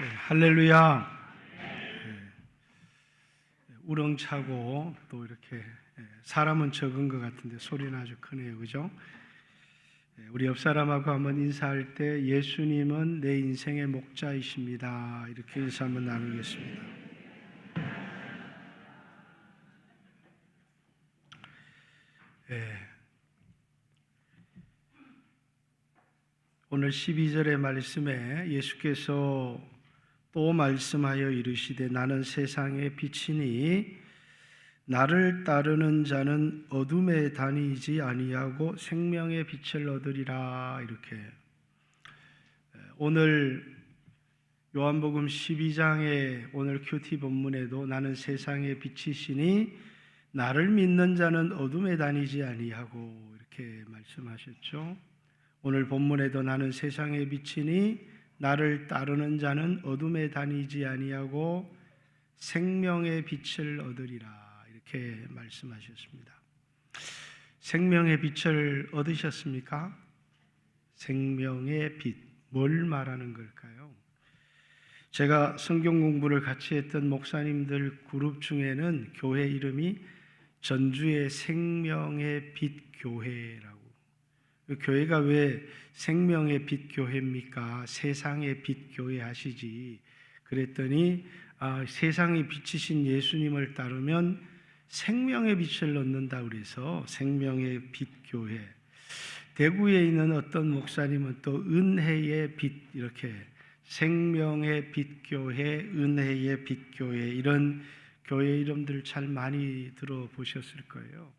할렐루야. 우렁차고 또 이렇게 사람은 적은 것 같은데 소리는 아주 크네요, 그죠? 우리 옆 사람하고 한번 인사할 때 예수님은 내 인생의 목자이십니다, 이렇게 인사 한번 나누겠습니다. 오늘 12절의 말씀에 예수께서 또 말씀하여 이르시되 나는 세상의 빛이니 나를 따르는 자는 어둠에 다니지 아니하고 생명의 빛을 얻으리라. 이렇게 오늘 요한복음 12장의 오늘 큐티 본문에도 나는 세상의 빛이시니 나를 믿는 자는 어둠에 다니지 아니하고 이렇게 말씀하셨죠. 오늘 본문에도 나는 세상의 빛이니 나를 따르는 자는 어둠에 다니지 아니하고 생명의 빛을 얻으리라, 이렇게 말씀하셨습니다. 생명의 빛을 얻으셨습니까? 생명의 빛, 뭘 말하는 걸까요? 제가 성경 공부를 같이 했던 목사님들 그룹 중에는 교회 이름이 전주의 생명의 빛 교회라고. 교회가 왜 생명의 빛 교회입니까? 세상의 빛 교회 하시지. 그랬더니 세상의 빛이신 예수님을 따르면 생명의 빛을 얻는다 그래서 생명의 빛 교회. 대구에 있는 어떤 목사님은 또 은혜의 빛, 이렇게 생명의 빛 교회, 은혜의 빛 교회, 이런 교회 이름들 잘 많이 들어보셨을 거예요.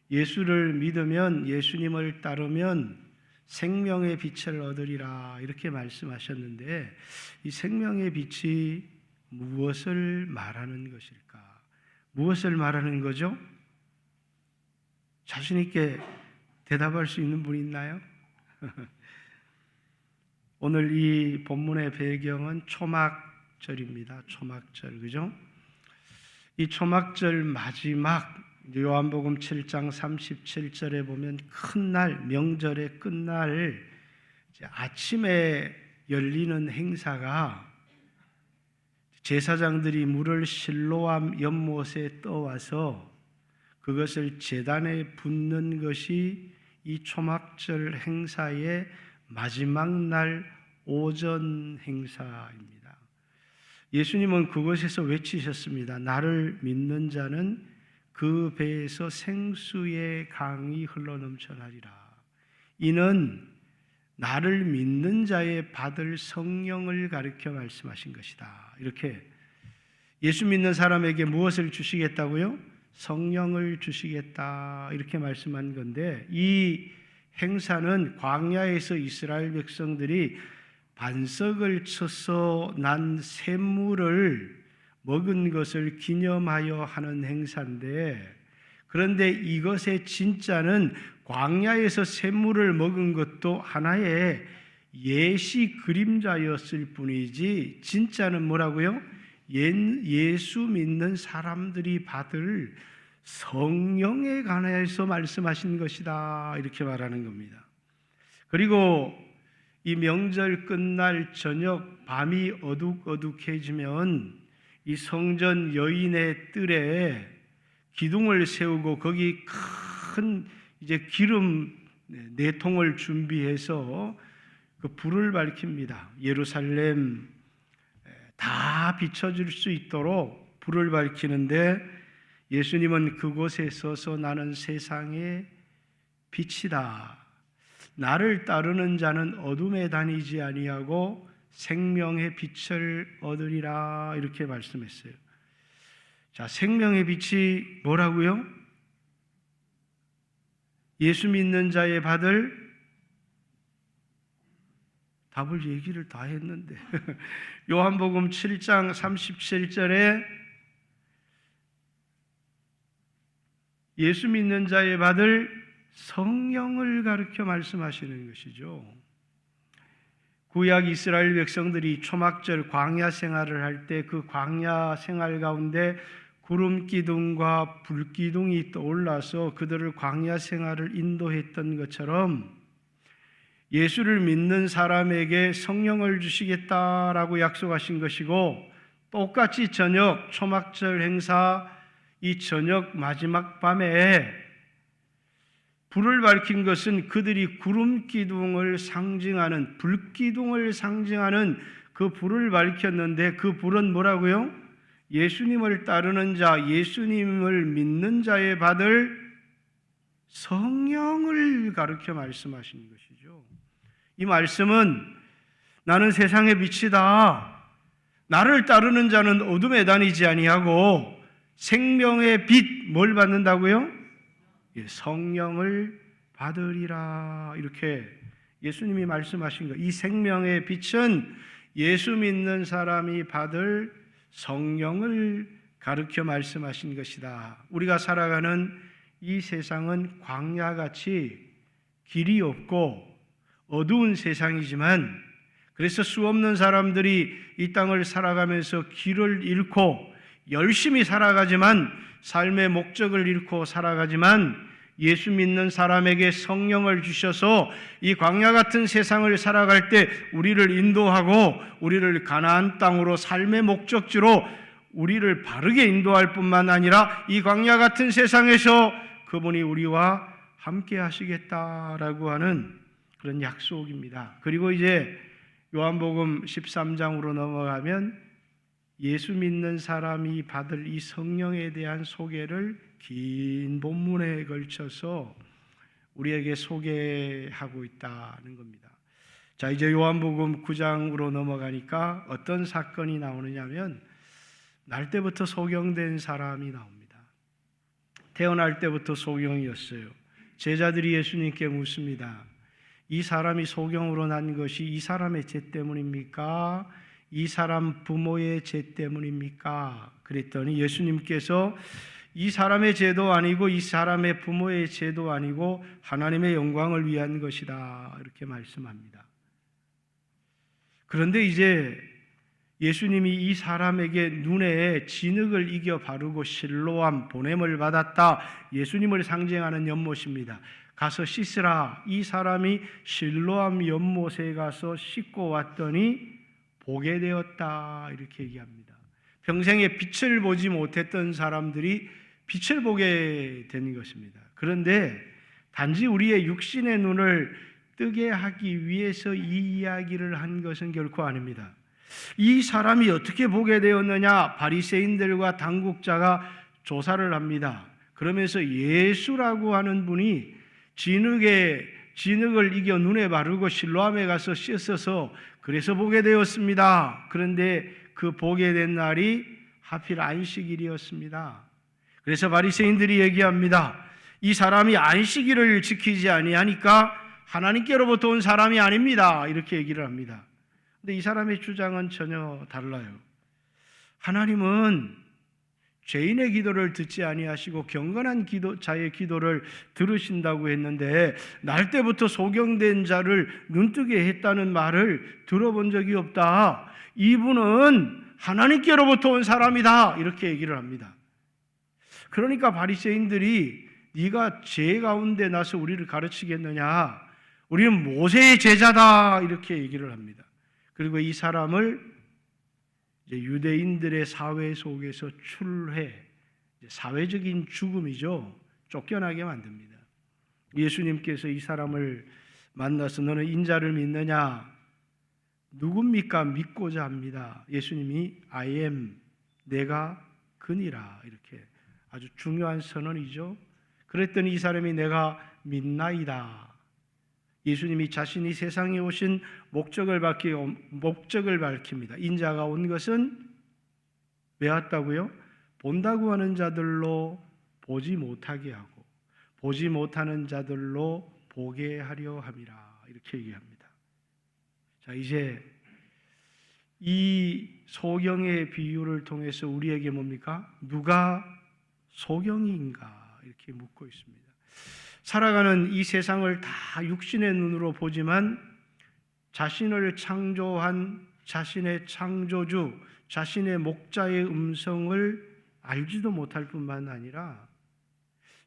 예수를 믿으면, 예수님을 따르면 생명의 빛을 얻으리라, 이렇게 말씀하셨는데 이 생명의 빛이 무엇을 말하는 것일까? 무엇을 말하는 거죠? 자신 있게 대답할 수 있는 분 있나요? 오늘 이 본문의 배경은 초막절입니다. 초막절, 그죠? 이 초막절 마지막 요한복음 7장 37절에 보면 큰 날, 명절의 끝날 아침에 열리는 행사가 제사장들이 물을 실로암 연못에 떠와서 그것을 제단에 붓는 것이 이 초막절 행사의 마지막 날 오전 행사입니다. 예수님은 그곳에서 외치셨습니다. 나를 믿는 자는 그 배에서 생수의 강이 흘러넘쳐나리라. 이는 나를 믿는 자의 받을 성령을 가리켜 말씀하신 것이다. 이렇게 예수 믿는 사람에게 무엇을 주시겠다고요? 성령을 주시겠다, 이렇게 말씀한 건데, 이 행사는 광야에서 이스라엘 백성들이 반석을 쳐서 난 샘물을 먹은 것을 기념하여 하는 행사인데, 그런데 이것의 진짜는 광야에서 샘물을 먹은 것도 하나의 예시 그림자였을 뿐이지 진짜는 뭐라고요? 예수 믿는 사람들이 받을 성령에 관해서 말씀하신 것이다, 이렇게 말하는 겁니다. 그리고 이 명절 끝날 저녁 밤이 어둑어둑해지면 이 성전 여인의 뜰에 기둥을 세우고 거기 큰 이제 기름 4통을 준비해서 그 불을 밝힙니다. 예루살렘 다 비춰줄 수 있도록 불을 밝히는데, 예수님은 그곳에 서서 나는 세상의 빛이다. 나를 따르는 자는 어둠에 다니지 아니하고 생명의 빛을 얻으리라, 이렇게 말씀했어요. 자, 생명의 빛이 뭐라고요? 예수 믿는 자의 받을, 답을 얘기를 다 했는데 요한복음 7장 37절에 예수 믿는 자의 받을 성령을 가르쳐 말씀하시는 것이죠. 구약 이스라엘 백성들이 초막절 광야 생활을 할 때 그 광야 생활 가운데 구름 기둥과 불 기둥이 떠올라서 그들을 광야 생활을 인도했던 것처럼 예수를 믿는 사람에게 성령을 주시겠다라고 약속하신 것이고, 똑같이 저녁 초막절 행사 이 저녁 마지막 밤에 불을 밝힌 것은 그들이 구름 기둥을 상징하는, 불 기둥을 상징하는 그 불을 밝혔는데, 그 불은 뭐라고요? 예수님을 따르는 자, 예수님을 믿는 자에 받을 성령을 가르쳐 말씀하신 것이죠. 이 말씀은 나는 세상의 빛이다. 나를 따르는 자는 어둠에 다니지 아니하고 생명의 빛, 뭘 받는다고요? 성령을 받으리라. 이렇게 예수님이 말씀하신 것. 이 생명의 빛은 예수 믿는 사람이 받을 성령을 가르쳐 말씀하신 것이다. 우리가 살아가는 이 세상은 광야같이 길이 없고 어두운 세상이지만, 그래서 수없는 사람들이 이 땅을 살아가면서 길을 잃고 열심히 살아가지만, 삶의 목적을 잃고 살아가지만, 예수 믿는 사람에게 성령을 주셔서 이 광야 같은 세상을 살아갈 때 우리를 인도하고 우리를 가나안 땅으로, 삶의 목적지로 우리를 바르게 인도할 뿐만 아니라 이 광야 같은 세상에서 그분이 우리와 함께 하시겠다라고 하는 그런 약속입니다. 그리고 이제 요한복음 13장으로 넘어가면 예수 믿는 사람이 받을 이 성령에 대한 소개를 긴 본문에 걸쳐서 우리에게 소개하고 있다는 겁니다. 자, 이제 요한복음 9장으로 넘어가니까 어떤 사건이 나오느냐면, 날 때부터 소경된 사람이 나옵니다. 태어날 때부터 소경이었어요. 제자들이 예수님께 묻습니다. 이 사람이 소경으로 난 것이 이 사람의 죄 때문입니까? 이 사람 부모의 죄 때문입니까? 그랬더니 예수님께서 이 사람의 죄도 아니고 이 사람의 부모의 죄도 아니고 하나님의 영광을 위한 것이다, 이렇게 말씀합니다. 그런데 이제 예수님이 이 사람에게 눈에 진흙을 이겨 바르고 실로암, 보냄을 받았다, 예수님을 상징하는 연못입니다. 가서 씻으라. 이 사람이 실로암 연못에 가서 씻고 왔더니 보게 되었다, 이렇게 얘기합니다. 평생에 빛을 보지 못했던 사람들이 빛을 보게 된 것입니다. 그런데 단지 우리의 육신의 눈을 뜨게 하기 위해서 이 이야기를 한 것은 결코 아닙니다. 이 사람이 어떻게 보게 되었느냐? 바리새인들과 당국자가 조사를 합니다. 그러면서 예수라고 하는 분이 진흙을 이겨 눈에 바르고 실로암에 가서 씻어서 그래서 보게 되었습니다. 그런데 그 보게 된 날이 하필 안식일이었습니다. 그래서 바리새인들이 얘기합니다. 이 사람이 안식일을 지키지 아니하니까 하나님께로부터 온 사람이 아닙니다, 이렇게 얘기를 합니다. 근데 이 사람의 주장은 전혀 달라요. 하나님은 죄인의 기도를 듣지 아니하시고 경건한 자의 기도를 들으신다고 했는데, 날 때부터 소경된 자를 눈뜨게 했다는 말을 들어본 적이 없다. 이분은 하나님께로부터 온 사람이다, 이렇게 얘기를 합니다. 그러니까 바리새인들이 네가 죄 가운데 나서 우리를 가르치겠느냐? 우리는 모세의 제자다, 이렇게 얘기를 합니다. 그리고 이 사람을 이제 유대인들의 사회 속에서 사회적인 죽음이죠. 쫓겨나게 만듭니다. 예수님께서 이 사람을 만나서 너는 인자를 믿느냐? 누굽니까? 믿고자 합니다. 예수님이 I am, 내가 그니라, 이렇게 아주 중요한 선언이죠. 그랬더니 이 사람이 내가 믿나이다. 예수님이 자신이 세상에 오신 목적을 밝힙니다. 인자가 온 것은 왜 왔다고요? 본다고 하는 자들로 보지 못하게 하고 보지 못하는 자들로 보게 하려 함이라, 이렇게 얘기합니다. 자, 이제 이 소경의 비유를 통해서 우리에게 뭡니까? 누가 소경인가, 이렇게 묻고 있습니다. 살아가는 이 세상을 다 육신의 눈으로 보지만 자신을 창조한 자신의 창조주, 자신의 목자의 음성을 알지도 못할 뿐만 아니라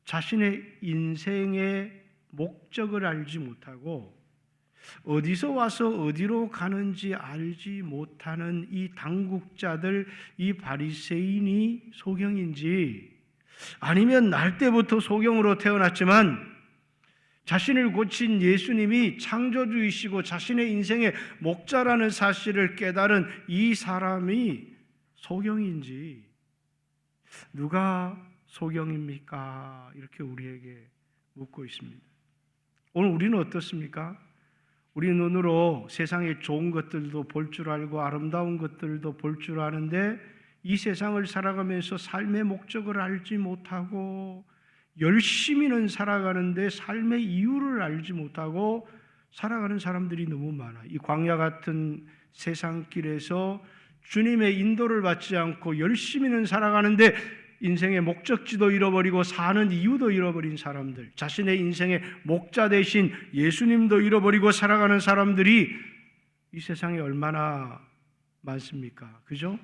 자신의 인생의 목적을 알지 못하고 어디서 와서 어디로 가는지 알지 못하는 이 당국자들, 이 바리새인이 소경인지, 아니면 날 때부터 소경으로 태어났지만 자신을 고친 예수님이 창조주이시고 자신의 인생의 목자라는 사실을 깨달은 이 사람이 소경인지, 누가 소경입니까? 이렇게 우리에게 묻고 있습니다. 오늘 우리는 어떻습니까? 우리 눈으로 세상의 좋은 것들도 볼 줄 알고 아름다운 것들도 볼 줄 아는데 이 세상을 살아가면서 삶의 목적을 알지 못하고 열심히는 살아가는데 삶의 이유를 알지 못하고 살아가는 사람들이 너무 많아. 이 광야 같은 세상길에서 주님의 인도를 받지 않고 열심히는 살아가는데 인생의 목적지도 잃어버리고 사는 이유도 잃어버린 사람들, 자신의 인생의 목자 대신 예수님도 잃어버리고 살아가는 사람들이 이 세상에 얼마나 많습니까? 그죠?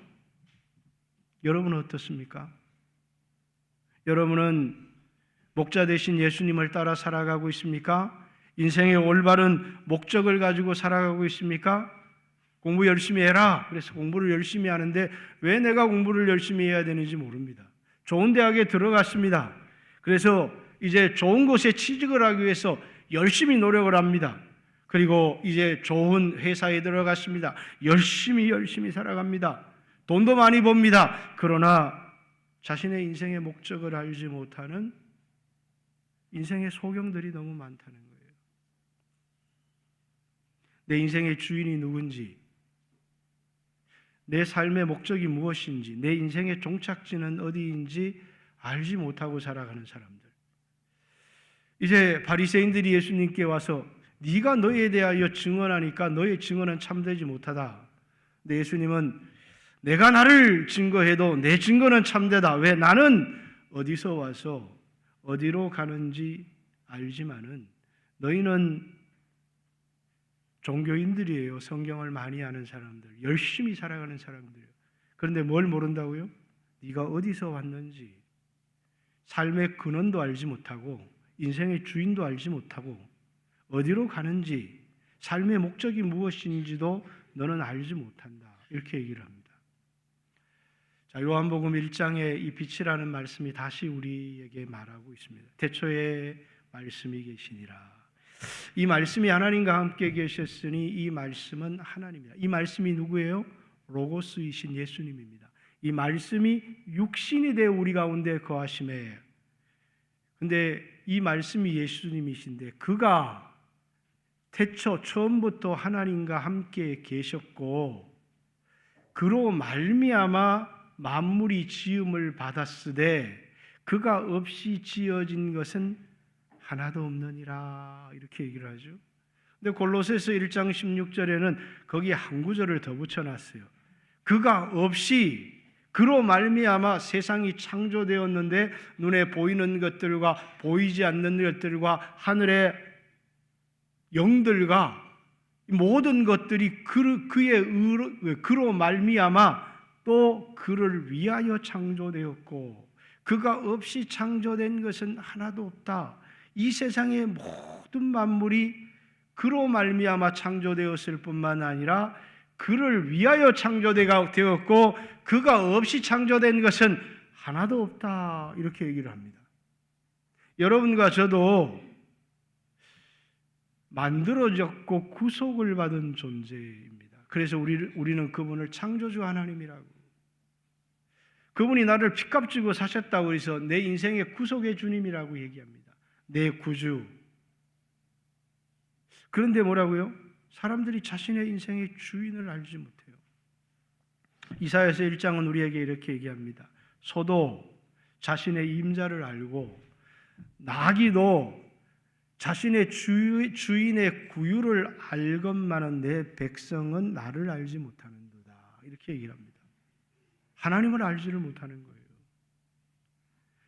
여러분은 어떻습니까? 여러분은 목자 대신 예수님을 따라 살아가고 있습니까? 인생의 올바른 목적을 가지고 살아가고 있습니까? 공부 열심히 해라. 그래서 공부를 열심히 하는데 왜 내가 공부를 열심히 해야 되는지 모릅니다. 좋은 대학에 들어갔습니다. 그래서 이제 좋은 곳에 취직을 하기 위해서 열심히 노력을 합니다. 그리고 이제 좋은 회사에 들어갔습니다. 열심히 살아갑니다. 돈도 많이 법니다. 그러나 자신의 인생의 목적을 알지 못하는 인생의 소경들이 너무 많다는 거예요. 내 인생의 주인이 누군지, 내 삶의 목적이 무엇인지, 내 인생의 종착지는 어디인지 알지 못하고 살아가는 사람들. 이제 바리새인들이 예수님께 와서 네가 너에 대하여 증언하니까 너의 증언은 참되지 못하다. 근데 예수님은 내가 나를 증거해도 내 증거는 참되다. 왜? 나는 어디서 와서 어디로 가는지 알지만은 너희는 종교인들이에요. 성경을 많이 아는 사람들, 열심히 살아가는 사람들이에요. 그런데 뭘 모른다고요? 네가 어디서 왔는지, 삶의 근원도 알지 못하고 인생의 주인도 알지 못하고 어디로 가는지, 삶의 목적이 무엇인지도 너는 알지 못한다. 이렇게 얘기를 합니다. 자, 요한복음 1장에 이 빛이라는 말씀이 다시 우리에게 말하고 있습니다. 태초에 말씀이 계시니라. 이 말씀이 하나님과 함께 계셨으니 이 말씀은 하나님이다. 이 말씀이 누구예요? 로고스이신 예수님입니다. 이 말씀이 육신이 되어 우리 가운데 거하심에, 근데 이 말씀이 예수님이신데 그가 태초 처음부터 하나님과 함께 계셨고 그로 말미암아 만물이 지음을 받았으되 그가 없이 지어진 것은 하나도 없느니라. 이렇게 얘기를 하죠. 근데 골로새서 1장 16절에는 거기에 한 구절을 더 붙여놨어요. 그가 없이, 그로 말미암아 세상이 창조되었는데 눈에 보이는 것들과 보이지 않는 것들과 하늘의 영들과 모든 것들이 그로 말미암아 또 그를 위하여 창조되었고 그가 없이 창조된 것은 하나도 없다. 이 세상의 모든 만물이 그로 말미암아 창조되었을 뿐만 아니라 그를 위하여 창조되었고 그가 없이 창조된 것은 하나도 없다. 이렇게 얘기를 합니다. 여러분과 저도 만들어졌고 구속을 받은 존재입니다. 그래서 우리는 그분을 창조주 하나님이라고, 그분이 나를 핏값 주고 사셨다고 해서 내 인생의 구속의 주님이라고 얘기합니다. 내 구주. 그런데 뭐라고요? 사람들이 자신의 인생의 주인을 알지 못해요. 이사야서 1장은 우리에게 이렇게 얘기합니다. 소도 자신의 임자를 알고 나귀도 자신의 주인의 구유를 알건만은 내 백성은 나를 알지 못하는도다. 이렇게 얘기를 합니다. 하나님을 알지를 못하는 거예요.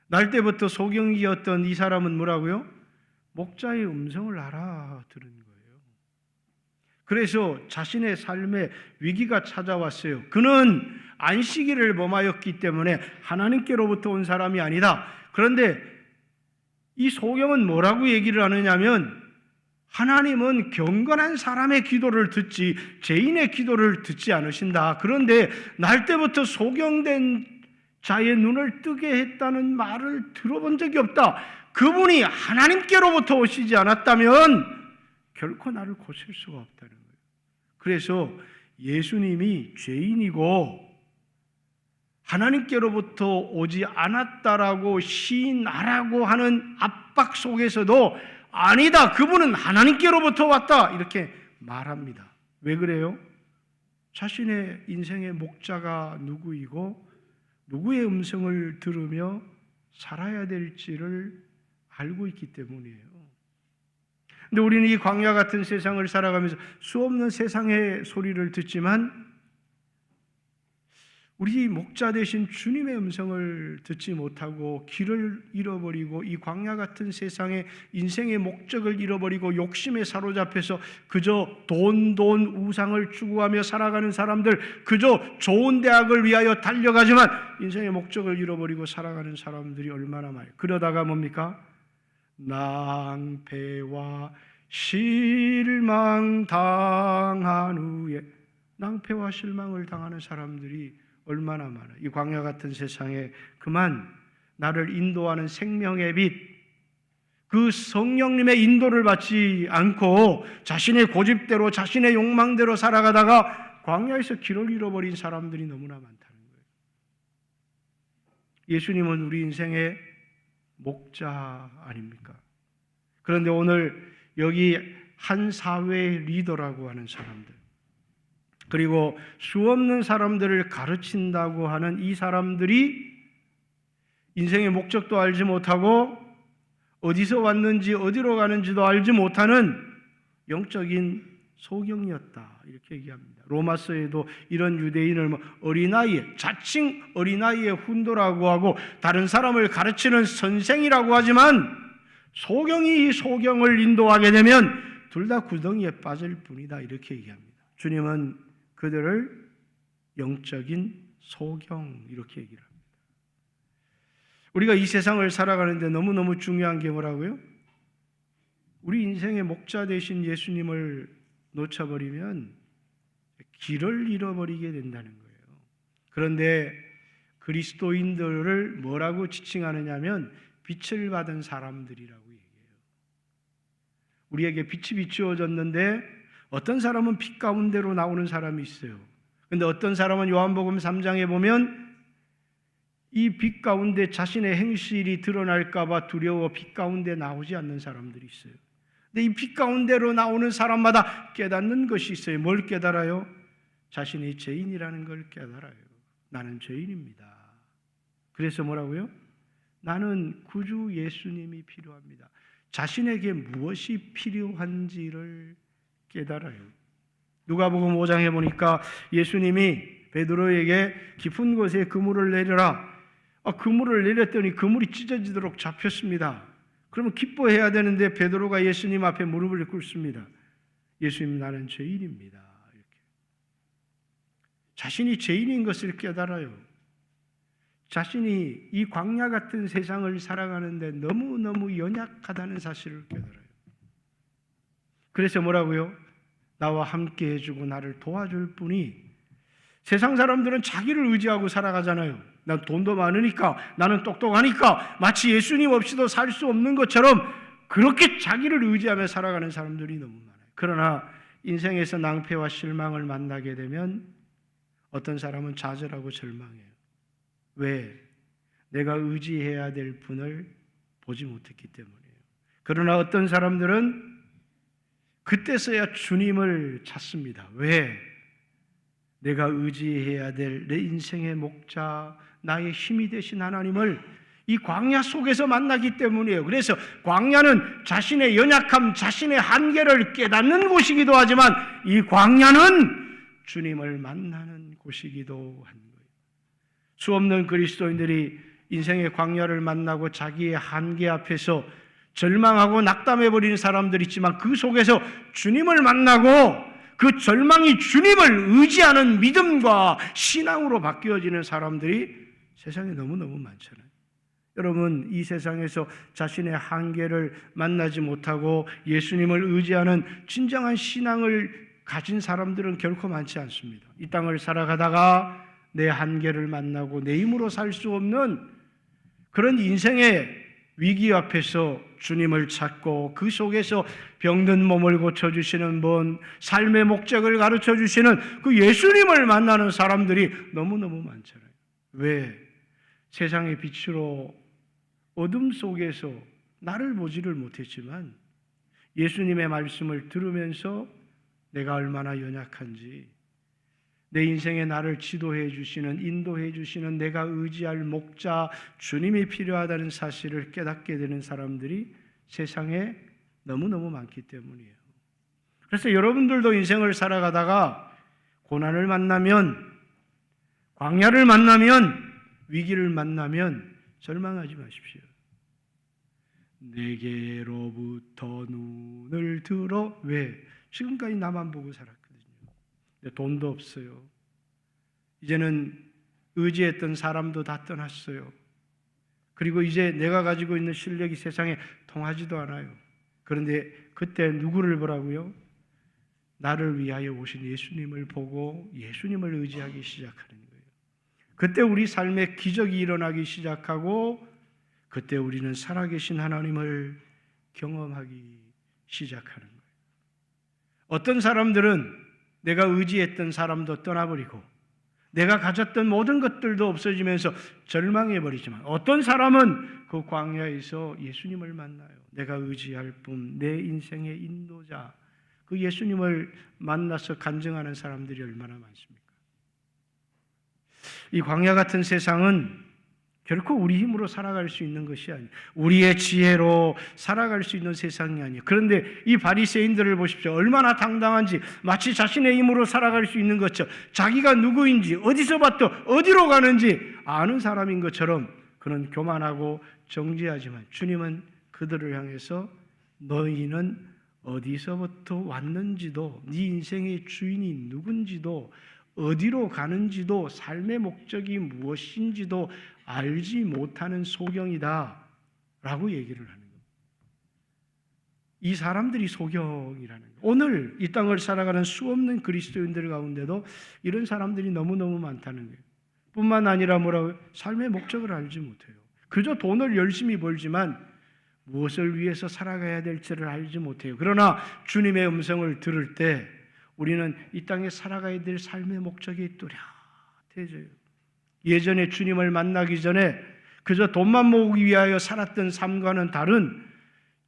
날 때부터 소경이었던 이 사람은 뭐라고요? 목자의 음성을 알아들은 거예요. 그래서 자신의 삶에 위기가 찾아왔어요. 그는 안식일을 범하였기 때문에 하나님께로부터 온 사람이 아니다. 그런데 이 소경은 뭐라고 얘기를 하느냐면 하나님은 경건한 사람의 기도를 듣지 죄인의 기도를 듣지 않으신다. 그런데 날 때부터 소경된 자의 눈을 뜨게 했다는 말을 들어본 적이 없다. 그분이 하나님께로부터 오시지 않았다면 결코 나를 고칠 수가 없다는 거예요. 그래서 예수님이 죄인이고 하나님께로부터 오지 않았다라고 시인하라고 하는 압박 속에서도 아니다, 그분은 하나님께로부터 왔다, 이렇게 말합니다. 왜 그래요? 자신의 인생의 목자가 누구이고 누구의 음성을 들으며 살아야 될지를 알고 있기 때문이에요. 근데 우리는 이 광야 같은 세상을 살아가면서 수없는 세상의 소리를 듣지만 우리 목자 되신 주님의 음성을 듣지 못하고 길을 잃어버리고 이 광야 같은 세상의 인생의 목적을 잃어버리고 욕심에 사로잡혀서 그저 돈 우상을 추구하며 살아가는 사람들, 그저 좋은 대학을 위하여 달려가지만 인생의 목적을 잃어버리고 살아가는 사람들이 얼마나 많아요. 그러다가 뭡니까? 낭패와 실망 당한 후에, 낭패와 실망을 당하는 사람들이 얼마나 많아. 이 광야 같은 세상에 그만 나를 인도하는 생명의 빛, 그 성령님의 인도를 받지 않고 자신의 고집대로 자신의 욕망대로 살아가다가 광야에서 길을 잃어버린 사람들이 너무나 많다는 거예요. 예수님은 우리 인생의 목자 아닙니까? 그런데 오늘 여기 한 사회의 리더라고 하는 사람들, 그리고 수없는 사람들을 가르친다고 하는 이 사람들이 인생의 목적도 알지 못하고 어디서 왔는지 어디로 가는지도 알지 못하는 영적인 소경이었다, 이렇게 얘기합니다. 로마서에도 이런 유대인을 어린아이에, 자칭 어린아이의 훈도라고 하고 다른 사람을 가르치는 선생이라고 하지만 소경이 이 소경을 인도하게 되면 둘 다 구덩이에 빠질 뿐이다, 이렇게 얘기합니다. 주님은 그들을 영적인 소경, 이렇게 얘기를 합니다. 우리가 이 세상을 살아가는데 너무너무 중요한 게 뭐라고요? 우리 인생의 목자 되신 예수님을 놓쳐버리면 길을 잃어버리게 된다는 거예요. 그런데 그리스도인들을 뭐라고 지칭하느냐면 빛을 받은 사람들이라고 얘기해요. 우리에게 빛이 비추어졌는데 어떤 사람은 빛 가운데로 나오는 사람이 있어요. 그런데 어떤 사람은 요한복음 3장에 보면 이 빛 가운데 자신의 행실이 드러날까 봐 두려워 빛 가운데 나오지 않는 사람들이 있어요. 근데 이 빛 가운데로 나오는 사람마다 깨닫는 것이 있어요. 뭘 깨달아요? 자신이 죄인이라는 걸 깨달아요. 나는 죄인입니다. 그래서 뭐라고요? 나는 구주 예수님이 필요합니다. 자신에게 무엇이 필요한지를 깨달아요. 누가복음 5장에 보니까 예수님이 베드로에게 깊은 곳에 그물을 내려라. 그물을 내렸더니 그물이 찢어지도록 잡혔습니다. 그러면 기뻐해야 되는데 베드로가 예수님 앞에 무릎을 꿇습니다. 예수님, 나는 죄인입니다. 이렇게. 자신이 죄인인 것을 깨달아요. 자신이 이 광야 같은 세상을 살아가는데 너무너무 연약하다는 사실을 깨달아요. 그래서 뭐라고요? 나와 함께 해주고 나를 도와줄 분이, 세상 사람들은 자기를 의지하고 살아가잖아요. 난 돈도 많으니까, 나는 똑똑하니까, 마치 예수님 없이도 살 수 없는 것처럼 그렇게 자기를 의지하며 살아가는 사람들이 너무 많아요. 그러나 인생에서 낭패와 실망을 만나게 되면 어떤 사람은 좌절하고 절망해요. 왜? 내가 의지해야 될 분을 보지 못했기 때문이에요. 그러나 어떤 사람들은 그때서야 주님을 찾습니다. 왜? 내가 의지해야 될 내 인생의 목자, 나의 힘이 되신 하나님을 이 광야 속에서 만나기 때문이에요. 그래서 광야는 자신의 연약함, 자신의 한계를 깨닫는 곳이기도 하지만 이 광야는 주님을 만나는 곳이기도 한 거예요. 수없는 그리스도인들이 인생의 광야를 만나고 자기의 한계 앞에서 절망하고 낙담해버리는 사람들이 있지만 그 속에서 주님을 만나고 그 절망이 주님을 의지하는 믿음과 신앙으로 바뀌어지는 사람들이 세상에 너무너무 많잖아요. 여러분, 이 세상에서 자신의 한계를 만나지 못하고 예수님을 의지하는 진정한 신앙을 가진 사람들은 결코 많지 않습니다. 이 땅을 살아가다가 내 한계를 만나고 내 힘으로 살 수 없는 그런 인생의 위기 앞에서 주님을 찾고 그 속에서 병든 몸을 고쳐주시는 분, 삶의 목적을 가르쳐주시는 그 예수님을 만나는 사람들이 너무너무 많잖아요. 왜? 세상의 빛으로 어둠 속에서 나를 보지를 못했지만 예수님의 말씀을 들으면서 내가 얼마나 연약한지, 내 인생에 나를 지도해 주시는, 인도해 주시는 내가 의지할 목자 주님이 필요하다는 사실을 깨닫게 되는 사람들이 세상에 너무너무 많기 때문이에요. 그래서 여러분들도 인생을 살아가다가 고난을 만나면, 광야를 만나면, 위기를 만나면 절망하지 마십시오. 내게로부터 눈을 들어. 왜? 지금까지 나만 보고 살았거든요. 돈도 없어요. 이제는 의지했던 사람도 다 떠났어요. 그리고 이제 내가 가지고 있는 실력이 세상에 통하지도 않아요. 그런데 그때 누구를 보라고요? 나를 위하여 오신 예수님을 보고 예수님을 의지하기 시작하는 거예요. 그때 우리 삶에 기적이 일어나기 시작하고 그때 우리는 살아계신 하나님을 경험하기 시작하는 거예요. 어떤 사람들은 내가 의지했던 사람도 떠나버리고 내가 가졌던 모든 것들도 없어지면서 절망해버리지만 어떤 사람은 그 광야에서 예수님을 만나요. 내가 의지할 분, 내 인생의 인도자, 그 예수님을 만나서 간증하는 사람들이 얼마나 많습니까? 이 광야 같은 세상은 결코 우리 힘으로 살아갈 수 있는 것이 아니에요. 우리의 지혜로 살아갈 수 있는 세상이 아니에요. 그런데 이 바리새인들을 보십시오. 얼마나 당당한지, 마치 자신의 힘으로 살아갈 수 있는 것처럼, 자기가 누구인지, 어디서부터 어디로 가는지 아는 사람인 것처럼 그는 교만하고 정죄하지만 주님은 그들을 향해서 너희는 어디서부터 왔는지도, 네 인생의 주인이 누군지도, 어디로 가는지도, 삶의 목적이 무엇인지도 알지 못하는 소경이다 라고 얘기를 하는 겁니다. 이 사람들이 소경이라는 거예요. 오늘 이 땅을 살아가는 수없는 그리스도인들 가운데도 이런 사람들이 너무너무 많다는 거예요. 뿐만 아니라 뭐라고요? 삶의 목적을 알지 못해요. 그저 돈을 열심히 벌지만 무엇을 위해서 살아가야 될지를 알지 못해요. 그러나 주님의 음성을 들을 때 우리는 이 땅에 살아가야 될 삶의 목적이 뚜렷해져요. 예전에 주님을 만나기 전에 그저 돈만 모으기 위하여 살았던 삶과는 다른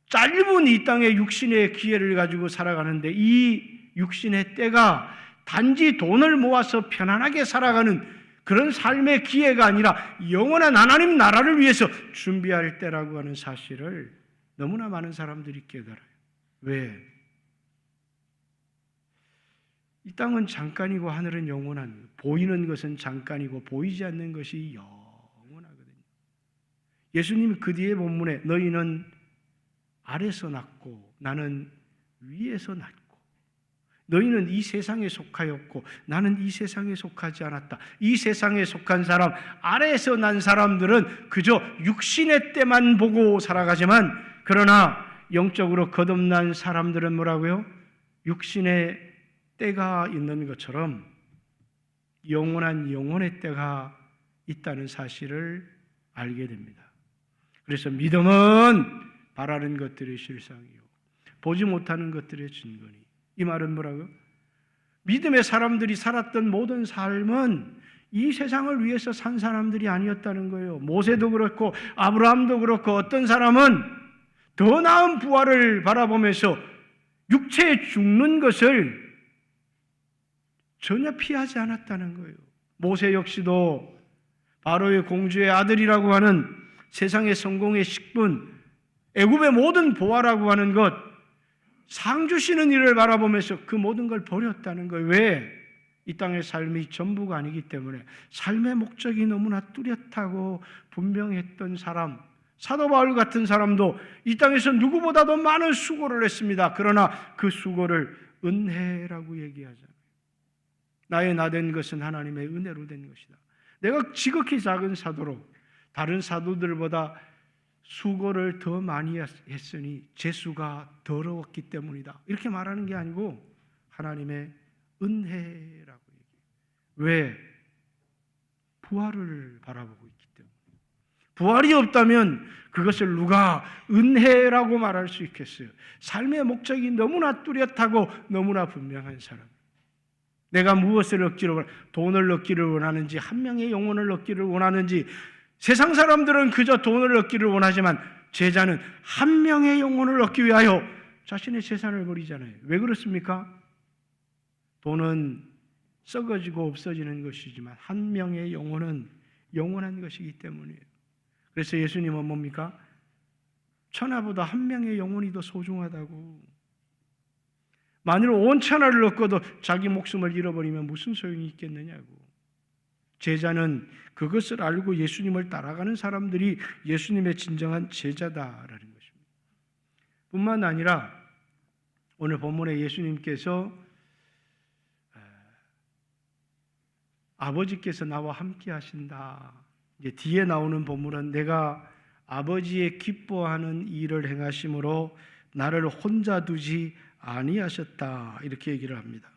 짧은 이 땅의 육신의 기회를 가지고 살아가는데 이 육신의 때가 단지 돈을 모아서 편안하게 살아가는 그런 삶의 기회가 아니라 영원한 하나님 나라를 위해서 준비할 때라고 하는 사실을 너무나 많은 사람들이 깨달아요. 왜? 이 땅은 잠깐이고 하늘은 영원한, 보이는 것은 잠깐이고 보이지 않는 것이 영원하거든요. 예수님이 그 뒤에 본문에 너희는 아래서 났고 나는 위에서 났고 너희는 이 세상에 속하였고 나는 이 세상에 속하지 않았다. 이 세상에 속한 사람, 아래에서 난 사람들은 그저 육신의 때만 보고 살아가지만 그러나 영적으로 거듭난 사람들은 뭐라고요? 육신의 때가 있는 것처럼 영원한 영혼의 때가 있다는 사실을 알게 됩니다. 그래서 믿음은 바라는 것들의 실상이요 보지 못하는 것들의 증거니. 이 말은 뭐라고요? 믿음의 사람들이 살았던 모든 삶은 이 세상을 위해서 산 사람들이 아니었다는 거예요. 모세도 그렇고 아브라함도 그렇고 어떤 사람은 더 나은 부활을 바라보면서 육체에 죽는 것을 전혀 피하지 않았다는 거예요. 모세 역시도 바로의 공주의 아들이라고 하는 세상의 성공의 식분, 애굽의 모든 보화라고 하는 것, 상 주시는 일을 바라보면서 그 모든 걸 버렸다는 거예요. 왜? 이 땅의 삶이 전부가 아니기 때문에. 삶의 목적이 너무나 뚜렷하고 분명했던 사람, 사도 바울 같은 사람도 이 땅에서 누구보다도 많은 수고를 했습니다. 그러나 그 수고를 은혜라고 얘기하잖아요. 나의 나 된 것은 하나님의 은혜로 된 것이다. 내가 지극히 작은 사도로 다른 사도들보다 수고를 더 많이 했으니 제 수가 더러웠기 때문이다. 이렇게 말하는 게 아니고 하나님의 은혜라고 얘기해요. 왜? 부활을 바라보고 있기 때문에. 부활이 없다면 그것을 누가 은혜라고 말할 수 있겠어요? 삶의 목적이 너무나 뚜렷하고 너무나 분명한 사람. 내가 무엇을 얻기를 돈을 얻기를 원하는지, 한 명의 영혼을 얻기를 원하는지. 세상 사람들은 그저 돈을 얻기를 원하지만 제자는 한 명의 영혼을 얻기 위하여 자신의 재산을 버리잖아요. 왜 그렇습니까? 돈은 썩어지고 없어지는 것이지만 한 명의 영혼은 영원한 것이기 때문이에요. 그래서 예수님은 뭡니까? 천하보다 한 명의 영혼이 더 소중하다고. 만일 온 천하를 얻고도 자기 목숨을 잃어버리면 무슨 소용이 있겠느냐고. 제자는 그것을 알고 예수님을 따라가는 사람들이 예수님의 진정한 제자다라는 것입니다. 뿐만 아니라 오늘 본문에 예수님께서 아버지께서 나와 함께 하신다. 이제 뒤에 나오는 본문은 내가 아버지의 기뻐하는 일을 행하심으로 나를 혼자 두지 아니하셨다. 이렇게 얘기를 합니다.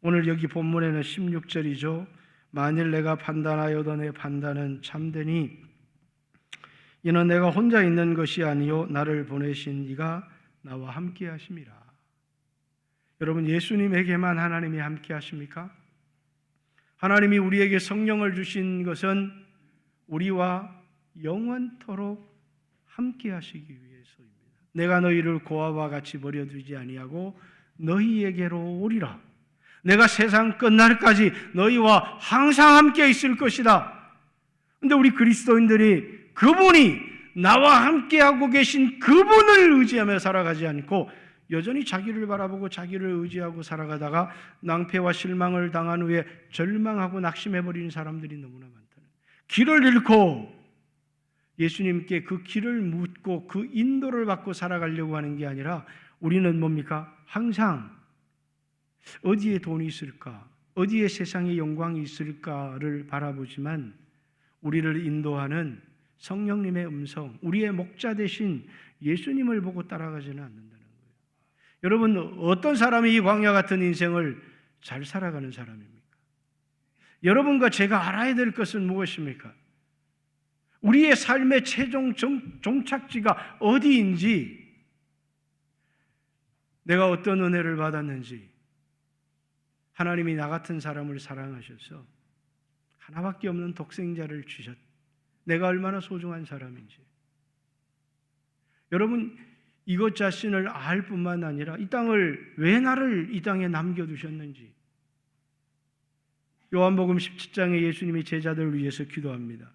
오늘 여기 본문에는 16절이죠. 만일 내가 판단하여도 내 판단은 참되니 이는 내가 혼자 있는 것이 아니요 나를 보내신 이가 나와 함께 하심이라. 여러분, 예수님에게만 하나님이 함께 하십니까? 하나님이 우리에게 성령을 주신 것은 우리와 영원토록 함께 하시기 위해서입니다. 내가 너희를 고아와 같이 버려두지 아니하고 너희에게로 오리라. 내가 세상 끝날까지 너희와 항상 함께 있을 것이다. 그런데 우리 그리스도인들이 그분이 나와 함께하고 계신 그분을 의지하며 살아가지 않고 여전히 자기를 바라보고 자기를 의지하고 살아가다가 낭패와 실망을 당한 후에 절망하고 낙심해버리는 사람들이 너무나 많다는. 길을 잃고 예수님께 그 길을 묻고 그 인도를 받고 살아가려고 하는 게 아니라 우리는 뭡니까? 항상 어디에 돈이 있을까? 어디에 세상의 영광이 있을까를 바라보지만 우리를 인도하는 성령님의 음성, 우리의 목자 되신 예수님을 보고 따라가지는 않는다는 거예요. 여러분, 어떤 사람이 이 광야 같은 인생을 잘 살아가는 사람입니까? 여러분과 제가 알아야 될 것은 무엇입니까? 우리의 삶의 최종 종착지가 어디인지, 내가 어떤 은혜를 받았는지, 하나님이 나 같은 사람을 사랑하셔서 하나밖에 없는 독생자를 주셨. 내가 얼마나 소중한 사람인지. 여러분, 이것 자신을 알 뿐만 아니라 이 땅을 왜 나를 이 땅에 남겨두셨는지. 요한복음 17장에 예수님이 제자들을 위해서 기도합니다.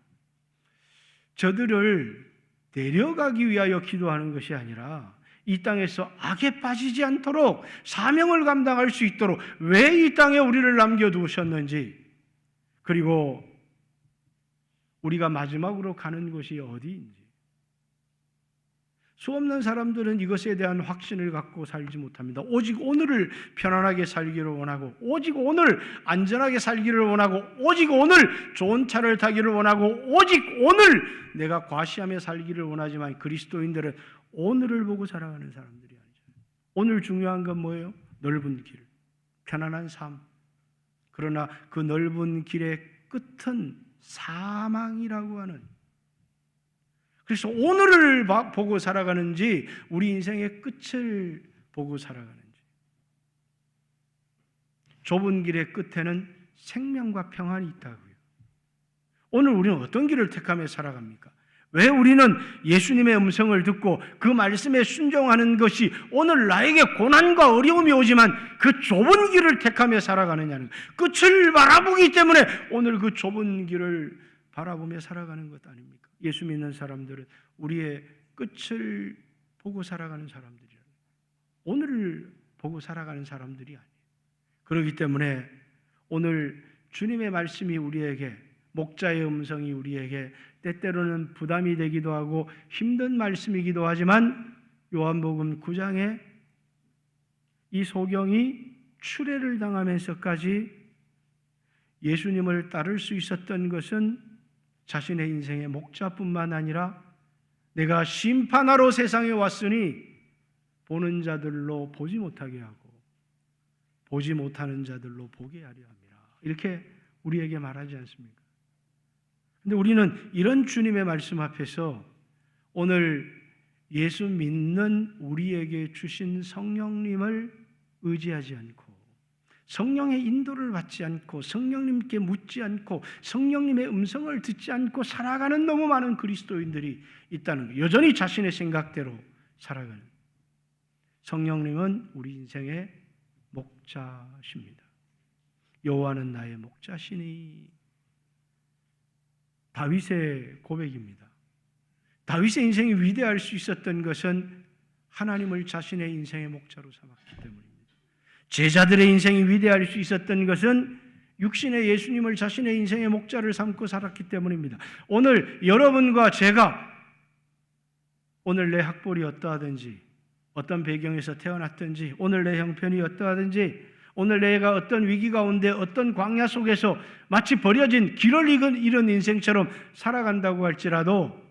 저들을 데려가기 위하여 기도하는 것이 아니라 이 땅에서 악에 빠지지 않도록 사명을 감당할 수 있도록 왜 이 땅에 우리를 남겨두셨는지, 그리고 우리가 마지막으로 가는 곳이 어디인지. 수없는 사람들은 이것에 대한 확신을 갖고 살지 못합니다. 오직 오늘을 편안하게 살기를 원하고, 오직 오늘 안전하게 살기를 원하고, 오직 오늘 좋은 차를 타기를 원하고, 오직 오늘 내가 과시하며 살기를 원하지만 그리스도인들은 오늘을 보고 살아가는 사람들이 아니죠. 오늘 중요한 건 뭐예요? 넓은 길, 편안한 삶. 그러나 그 넓은 길의 끝은 사망이라고 하는. 그래서 오늘을 보고 살아가는지 우리 인생의 끝을 보고 살아가는지. 좁은 길의 끝에는 생명과 평안이 있다고요. 오늘 우리는 어떤 길을 택하며 살아갑니까? 왜 우리는 예수님의 음성을 듣고 그 말씀에 순종하는 것이 오늘 나에게 고난과 어려움이 오지만 그 좁은 길을 택하며 살아가느냐는 거예요. 끝을 바라보기 때문에 오늘 그 좁은 길을 바라보며 살아가는 것 아닙니까? 예수 믿는 사람들은 우리의 끝을 보고 살아가는 사람들이에요. 오늘을 보고 살아가는 사람들이 아니에요. 그렇기 때문에 오늘 주님의 말씀이 우리에게, 목자의 음성이 우리에게 때때로는 부담이 되기도 하고 힘든 말씀이기도 하지만 요한복음 9장에 이 소경이 추례를 당하면서까지 예수님을 따를 수 있었던 것은 자신의 인생의 목자뿐만 아니라 내가 심판하러 세상에 왔으니 보는 자들로 보지 못하게 하고 보지 못하는 자들로 보게 하려 함이라. 이렇게 우리에게 말하지 않습니까? 근데 우리는 이런 주님의 말씀 앞에서 오늘 예수 믿는 우리에게 주신 성령님을 의지하지 않고 성령의 인도를 받지 않고 성령님께 묻지 않고 성령님의 음성을 듣지 않고 살아가는 너무 많은 그리스도인들이 있다는 거예요. 여전히 자신의 생각대로 살아가는. 성령님은 우리 인생의 목자십니다. 여호와는 나의 목자시니. 다윗의 고백입니다. 다윗의 인생이 위대할 수 있었던 것은 하나님을 자신의 인생의 목자로 삼았기 때문입니다. 제자들의 인생이 위대할 수 있었던 것은 육신의 예수님을 자신의 인생의 목자를 삼고 살았기 때문입니다. 오늘 여러분과 제가 오늘 내 학벌이 어떠하든지 어떤 배경에서 태어났든지 오늘 내 형편이 어떠하든지 오늘 내가 어떤 위기 가운데 어떤 광야 속에서 마치 버려진 길을 잃은 인생처럼 살아간다고 할지라도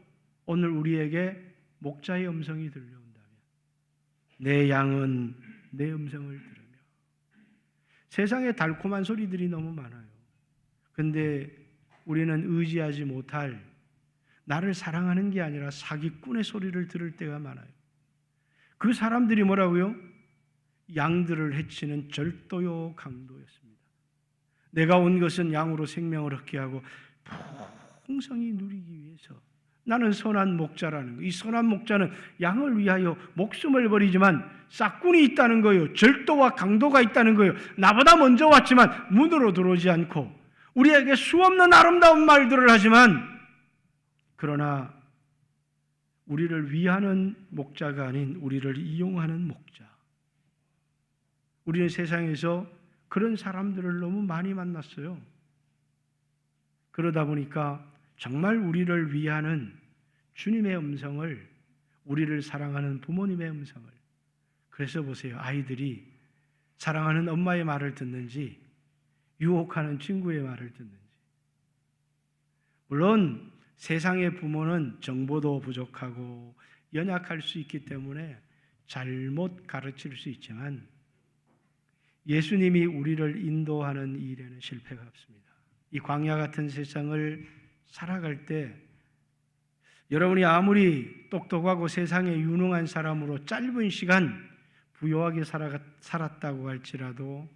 오늘 우리에게 목자의 음성이 들려온다면 내 양은 내 음성을 들으며. 세상에 달콤한 소리들이 너무 많아요. 근데 우리는 의지하지 못할 나를 사랑하는 게 아니라 사기꾼의 소리를 들을 때가 많아요. 그 사람들이 뭐라고요? 양들을 해치는 절도요 강도였습니다. 내가 온 것은 양으로 생명을 얻게 하고 풍성히 누리기 위해서. 나는 선한 목자라는 거예요. 이 선한 목자는 양을 위하여 목숨을 버리지만 싹군이 있다는 거예요. 절도와 강도가 있다는 거예요. 나보다 먼저 왔지만 문으로 들어오지 않고 우리에게 수없는 아름다운 말들을 하지만 그러나 우리를 위하는 목자가 아닌 우리를 이용하는 목자. 우리는 세상에서 그런 사람들을 너무 많이 만났어요. 그러다 보니까 정말 우리를 위하는 주님의 음성을, 우리를 사랑하는 부모님의 음성을, 그래서 보세요. 아이들이 사랑하는 엄마의 말을 듣는지 유혹하는 친구의 말을 듣는지. 물론 세상의 부모는 정보도 부족하고 연약할 수 있기 때문에 잘못 가르칠 수 있지만 예수님이 우리를 인도하는 일에는 실패가 없습니다. 이 광야 같은 세상을 살아갈 때 여러분이 아무리 똑똑하고 세상에 유능한 사람으로 짧은 시간 부유하게 살았다고 할지라도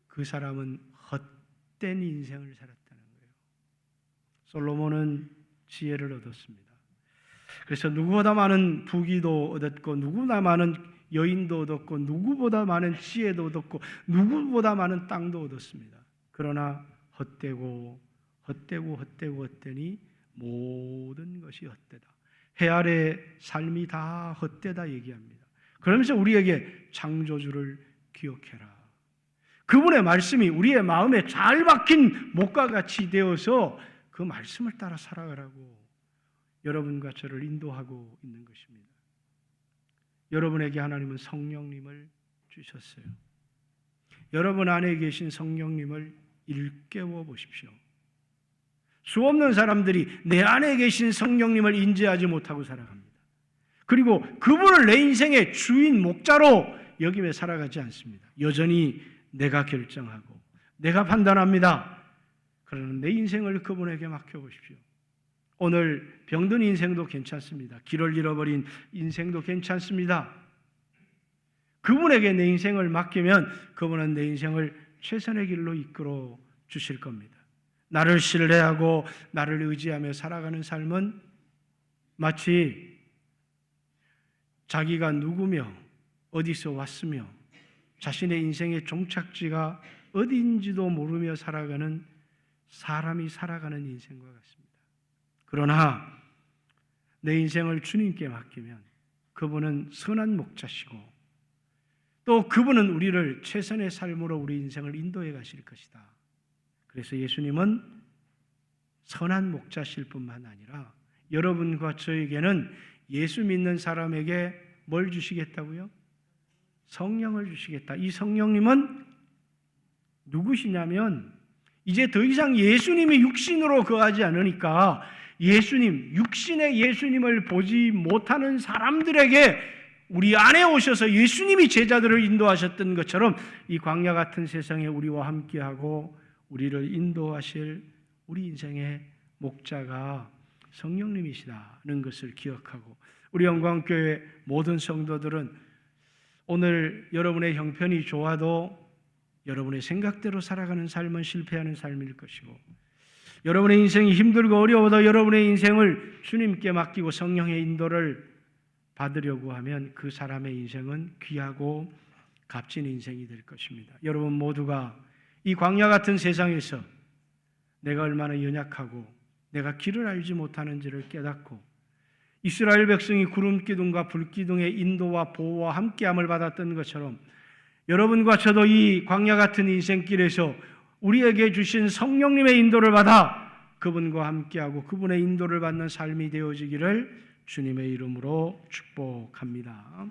그 사람은 헛된 인생을 살았다는 거예요. 솔로몬은 지혜를 얻었습니다. 그래서 누구보다 많은 부귀도 얻었고 누구보다 많은 여인도 얻었고 누구보다 많은 지혜도 얻었고 누구보다 많은 땅도 얻었습니다. 그러나 헛되니 모든 것이 헛되다. 해 아래 삶이 다 헛되다 얘기합니다. 그러면서 우리에게 창조주를 기억해라. 그분의 말씀이 우리의 마음에 잘 박힌 목과 같이 되어서 그 말씀을 따라 살아가라고 여러분과 저를 인도하고 있는 것입니다. 여러분에게 하나님은 성령님을 주셨어요. 여러분 안에 계신 성령님을 일깨워 보십시오. 수없는 사람들이 내 안에 계신 성령님을 인지하지 못하고 살아갑니다. 그리고 그분을 내 인생의 주인 목자로 여기며 살아가지 않습니다. 여전히 내가 결정하고 내가 판단합니다. 그러는 내 인생을 그분에게 맡겨보십시오. 오늘 병든 인생도 괜찮습니다. 길을 잃어버린 인생도 괜찮습니다. 그분에게 내 인생을 맡기면 그분은 내 인생을 최선의 길로 이끌어 주실 겁니다. 나를 신뢰하고 나를 의지하며 살아가는 삶은 마치 자기가 누구며 어디서 왔으며 자신의 인생의 종착지가 어디인지도 모르며 살아가는 사람이 살아가는 인생과 같습니다. 그러나 내 인생을 주님께 맡기면 그분은 선한 목자시고 또 그분은 우리를 최선의 삶으로 우리 인생을 인도해 가실 것이다. 그래서 예수님은 선한 목자실 뿐만 아니라 여러분과 저에게는 예수 믿는 사람에게 뭘 주시겠다고요? 성령을 주시겠다. 이 성령님은 누구시냐면 이제 더 이상 예수님이 육신으로 거하지 않으니까 예수님, 육신의 예수님을 보지 못하는 사람들에게 우리 안에 오셔서 예수님이 제자들을 인도하셨던 것처럼 이 광야 같은 세상에 우리와 함께하고 우리를 인도하실 우리 인생의 목자가 성령님이시다는 것을 기억하고, 우리 영광교회 모든 성도들은 오늘 여러분의 형편이 좋아도 여러분의 생각대로 살아가는 삶은 실패하는 삶일 것이고, 여러분의 인생이 힘들고 어려워도 여러분의 인생을 주님께 맡기고 성령의 인도를 받으려고 하면 그 사람의 인생은 귀하고 값진 인생이 될 것입니다. 여러분 모두가 이 광야 같은 세상에서 내가 얼마나 연약하고 내가 길을 알지 못하는지를 깨닫고, 이스라엘 백성이 구름 기둥과 불 기둥의 인도와 보호와 함께함을 받았던 것처럼 여러분과 저도 이 광야 같은 인생길에서 우리에게 주신 성령님의 인도를 받아 그분과 함께하고 그분의 인도를 받는 삶이 되어지기를 주님의 이름으로 축복합니다.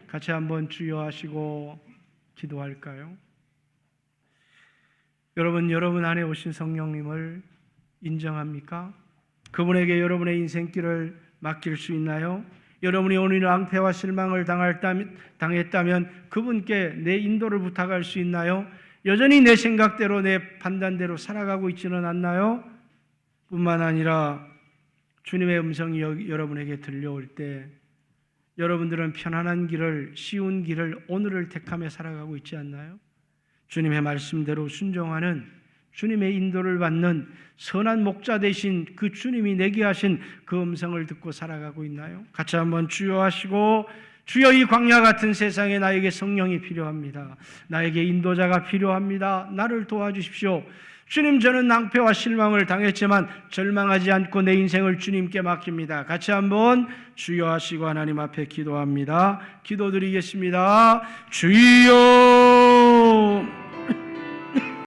같이 한번 주여 하시고 기도할까요? 여러분 안에 오신 성령님을 인정합니까? 그분에게 여러분의 인생길을 맡길 수 있나요? 여러분이 오늘 낭패와 실망을 당했다면 그분께 내 인도를 부탁할 수 있나요? 여전히 내 생각대로 내 판단대로 살아가고 있지는 않나요? 뿐만 아니라 주님의 음성이 여러분에게 들려올 때 여러분들은 편안한 길을, 쉬운 길을, 오늘을 택하며 살아가고 있지 않나요? 주님의 말씀대로 순종하는, 주님의 인도를 받는 선한 목자 되신 그 주님이 내게 하신 그 음성을 듣고 살아가고 있나요? 같이 한번 주여 하시고, 주여 이 광야 같은 세상에 나에게 성령이 필요합니다. 나에게 인도자가 필요합니다. 나를 도와주십시오. 주님, 저는 낭패와 실망을 당했지만 절망하지 않고 내 인생을 주님께 맡깁니다. 같이 한번 주여 하시고 하나님 앞에 기도합니다. 기도드리겠습니다. 주여